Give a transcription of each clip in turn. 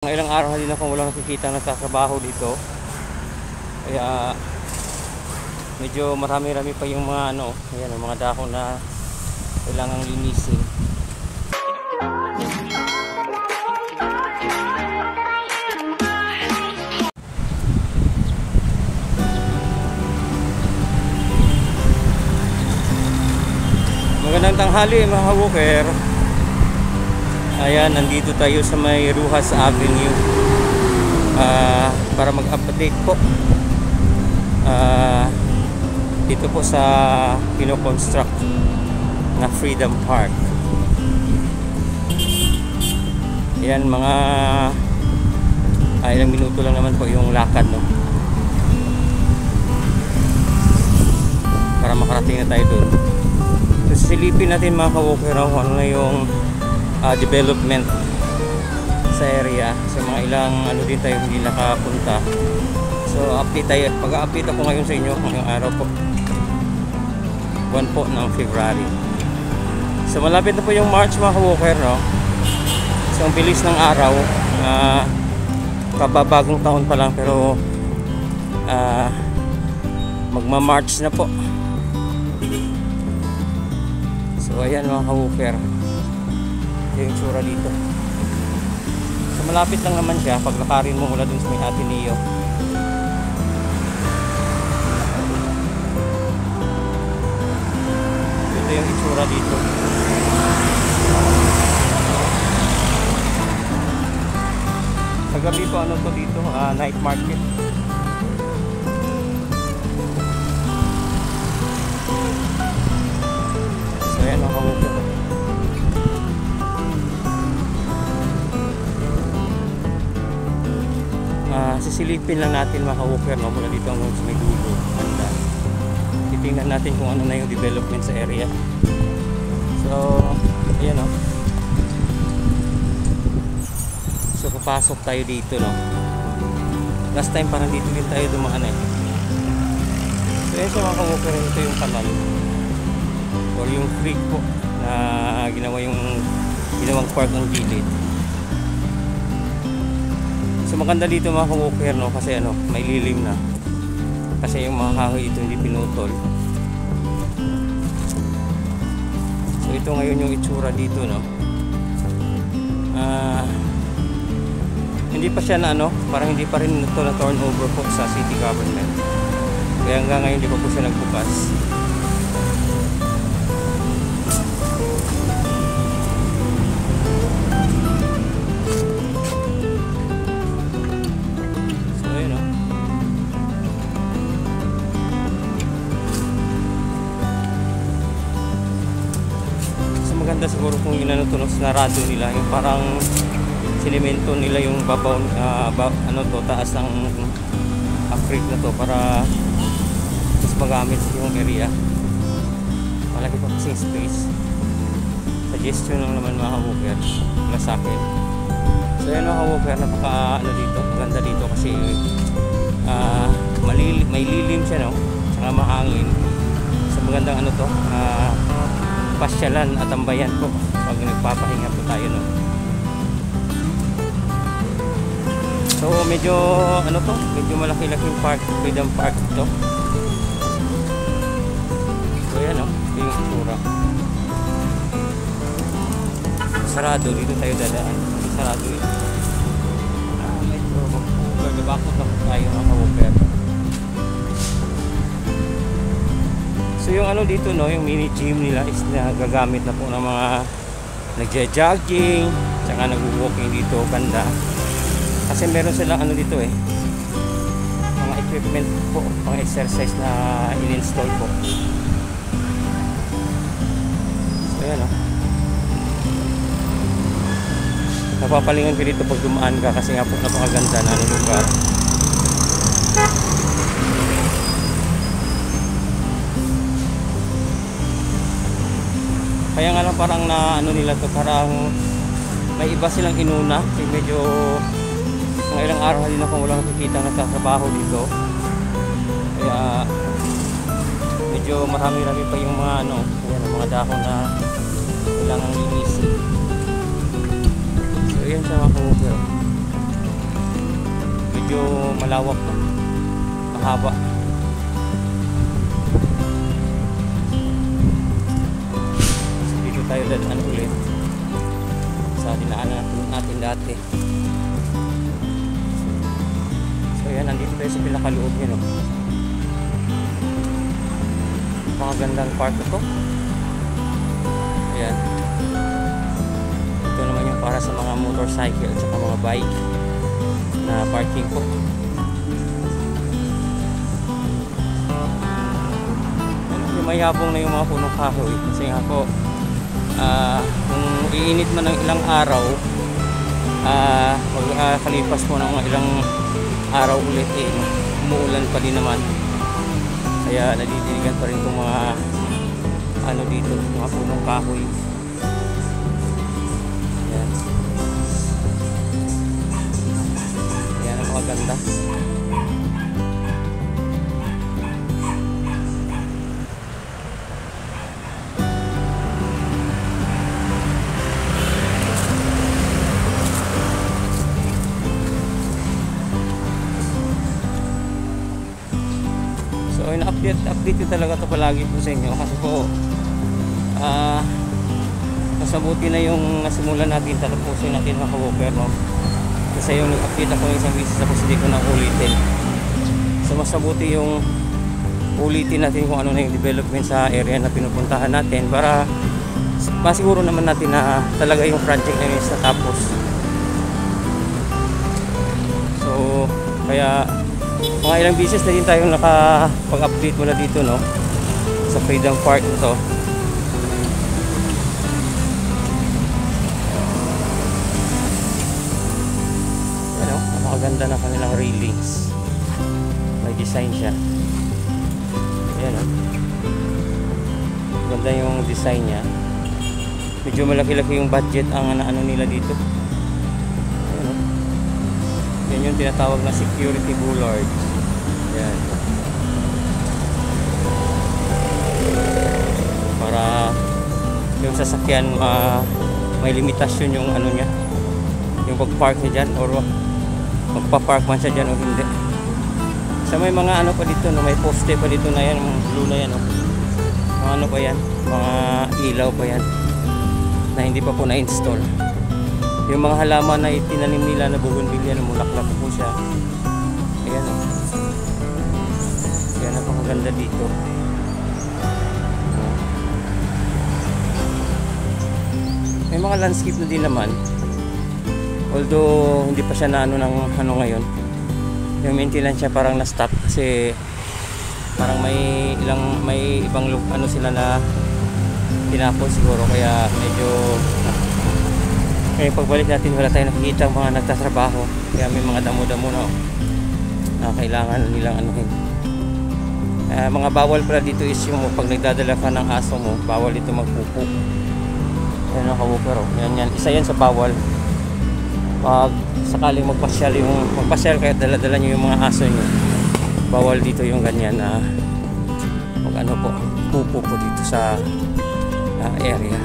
Mga ilang araw din akong walang nakikita nagtatrabaho dito. Kaya medyo marami-rami pa yung mga ayan, mga dahon na kailangang linisin. Magandang tanghali mga ka-walker. Ayan, nandito tayo sa may Rojas Avenue para mag-update po dito po sa kino-construct na Freedom Park. Ayan, mga ilang minuto lang naman po yung lakad, no? Para makarating na tayo doon. So silipin natin mga ka-walker ano na yung development sa area. So mga ilang din tayo hindi nakapunta. So update tayo. Pag-update ako ngayon sa inyo ngayong araw po, buwan po ng February. So malapit na po yung March mga ka-walker, no? So ang bilis ng araw, kababagong taon pa lang pero magma-March na po. So ayan mga ka-walker, yung tsura dito. So malapit lang naman siya paglakarin mo mula dun sa may Ateneo. Ito yung itsura dito. Sa gabi po to dito, night market. So ayan mga ka-walker, sisilipin lang natin mga ka-walker, no? Mula dito hanggang sa may dulo. Titingnan natin kung ano na yung development sa area. So ayan, no? So papasok tayo dito, no? Last time parang dito din tayo dumaan eh. So ayan siya mga ka-walker, ito yung kanal or yung creek po na ginawang park ang gilid. So maganda dito mga ka-walker, no? Kasi may lilim na. Kasi yung mga kahoy dito hindi pinutol. So ito ngayon yung itsura dito, no? Hindi pa siya na parang hindi pa rin ito na turnover po sa city government. Kaya hanggang ngayon hindi pa po siya nagbukas. Maganda siguro kung narado nila yung parang sinemento nila yung babaw taas ng creek na to para mas magamit yung area. Malaki pa kasing space. Suggestion lang naman mga ka-walker mula sa akin. So yan mga ka-walker, napaka dito, maganda dito kasi may lilim siya, no? Saka mahangin. So magandang pasyalan at tambayan po pag nagpapahinga po tayo, no? So medyo medyo malaki-laking park, Freedom Park ito. So yan, ito yung itsura. Sarado, dito tayo dadaan. Sarado yun. Medyo magpapagabakot na po tayo mga ka-walker. So yung dito, no, yung mini gym nila is nagagamit na po ng mga nagja-jogging, tsaka nag-walking dito banda. Kasi meron silang dito mga equipment po, pang exercise na in-install po. So yan, napapalingan ko dito pag dumaan ka kasi nga po napakaganda na lugar. Kaya nga lang parang nila to, parang may iba silang inuna. Kasi medyo mga ilang araw din akong walang nakikita nagtatrabaho dito. Kaya medyo marami-rami pa yung mga mga dahon na kailangang linisin. So yan siya mga ka-walker. medyo malawak to, mahaba. So, dito tayo dadaan ulit sa dinaanan natin dati. So yan, nandito tayo sa pinakaloob niya, no? Napakagandang park ito. Ayan. Ito naman yung para sa mga motorcycle at saka mga bike na parking po. Yung mayabong na yung mga punong kahoy kasi nga po kung iinit man ng ilang araw, kalipas po ng mga ilang araw ulit, umuulan pa din naman, kaya nadidiligan pa rin itong mga ano dito, mga punong kahoy. Ayan. Ayan ang mga ganda. So update talaga to palagi po sa inyo kasi po mas mabuti na yung nasimulan natin, tatapusin natin mga ka-walker, no? Kasi yung nag-update ako isang beses tapos hindi ko na ulitin. So mas mabuti yung ulitin natin kung ano na yung development sa area na pinupuntahan natin para masiguro naman natin na talaga yung project na yun natapos. So kaya mga ilang beses na din tayo nakapag-update mula dito, no, sa Freedom Park ito. Ano, napakaganda na kanilang railings, may design siya. Ayan, no? Ganda yung design niya. Medyo malaki-laki yung budget ang ano nila dito. Yan yung tinatawag na security boulevard. Yan. Para yung sasakyan may limitasyon yung ano niya, yung pag-park niya dyan or magpa-park man siya dyan o hindi. So may mga ano pa dito, no, may poste pa dito na yan, blue na yan, no. Mga ano pa yan, mga ilaw pa yan na hindi pa po na-install. Yung mga halaman na itinanim nila na bougainvillea, na mulaklak po siya. Ayan, o. Ayan, napakaganda dito. May mga landscape na din naman. Although hindi pa siya na ano ngayon. Yung maintenance siya parang na-stop kasi parang may ibang ano sila na tinapos siguro, kaya medyo ngayon pagbalik natin wala tayong nakikita ang mga nagtatrabaho, kaya may mga damo-damo na kailangan nilang anuhin. Mga bawal pala dito is yung pag nagdadala ka ng aso mo, bawal dito magpupo. Yan ang ka-walker, oh. Yan, isa yan sa bawal. Pag sakaling magpasyal kayo, dala-dala nyo yung mga aso nyo, bawal dito yung ganyan na pag ano po, pupo po dito sa area.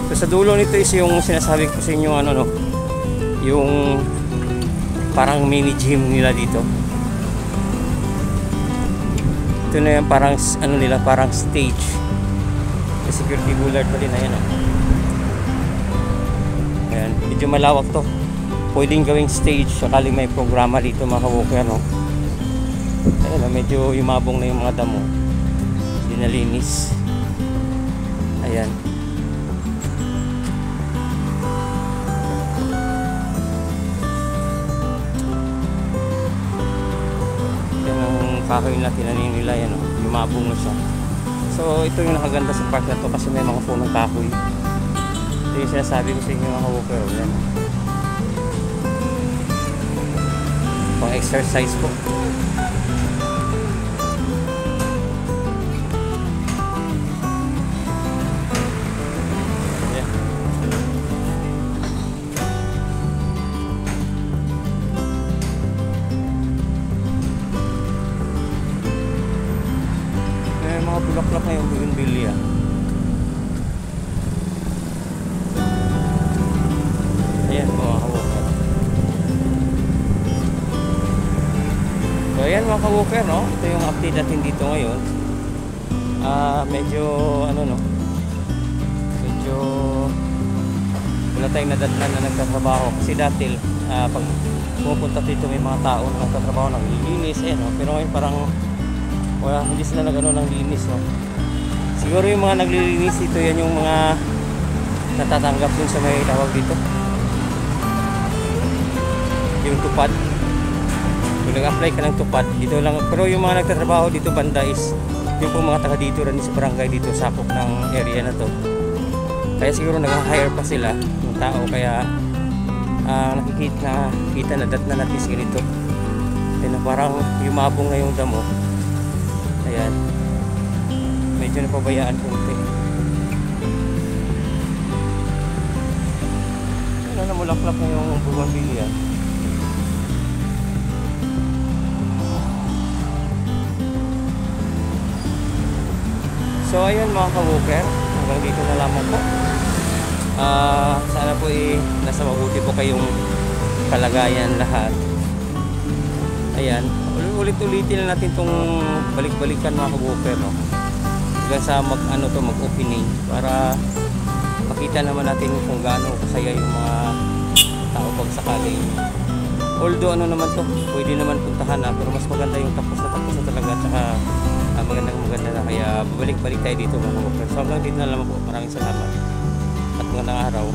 So, sa dulo nito is yung sinasabi ko sa inyo, ano, no, yung parang mini gym nila dito. Ito na yung parang ano nila, parang stage. May security boulevard pa din, ayan, oh. Ayan, medyo malawak to, pwedeng gawing stage sakaling may programa dito mga ka-walker, no. Ayan, oh, medyo yumabong na yung mga damo, dinalinis. Ayan. Kahoy na tinanim nila, yan, oh. Yumabong na siya. So ito yung nakaganda sa park na to kasi may mga punong kahoy. Ito yung sinasabi ko sa inyo mga ka-walker, oh. Yan, pang exercise po. Bulaklak na yung bougainvillea. mga ka-walker, no? Ito yung update natin dito ngayon. Medyo ano, no? Medyo wala tayong nadatnan na nagtatrabaho kasi dati pag pumupunta dito may mga tao na nagtatrabaho ng linis, no? Pero ngayon parang wala, hindi sila nagano ng linis, no? Siguro yung mga naglilinis dito, yan yung mga natatanggap dun sa may tawag dito, yung tupad. Kung nag-apply ka ng tupad dito lang, pero yung mga nagtatrabaho dito banda is yung pong mga taga dito rin sa barangay dito, sakop ng area na to. Kaya siguro nag-hire pa sila ng tao, kaya nakikita na dat na natin siguro ito. Kaya parang yumabong na yung damo. Ayan, medyo napabayaan konti. Ano, namulaklak na yung bougainvillea. So ayun mga ka-walker, hanggang dito na lamang po. Sana po nasa mabuti po kayong kalagayan lahat. Ayan, ulit-ulitin na natin itong balik-balikan mga ka-walker, no? Hanggang sa mag-opening para makita naman natin kung gaano kasaya yung mga tao pag sakaling. Although ano naman to, pwede naman puntahan na, pero mas maganda yung tapos na talaga, at saka maganda na, kaya babalik-balik tayo dito mga ka-walker. So hanggang dito na lamang po, maraming salamat at magandang araw.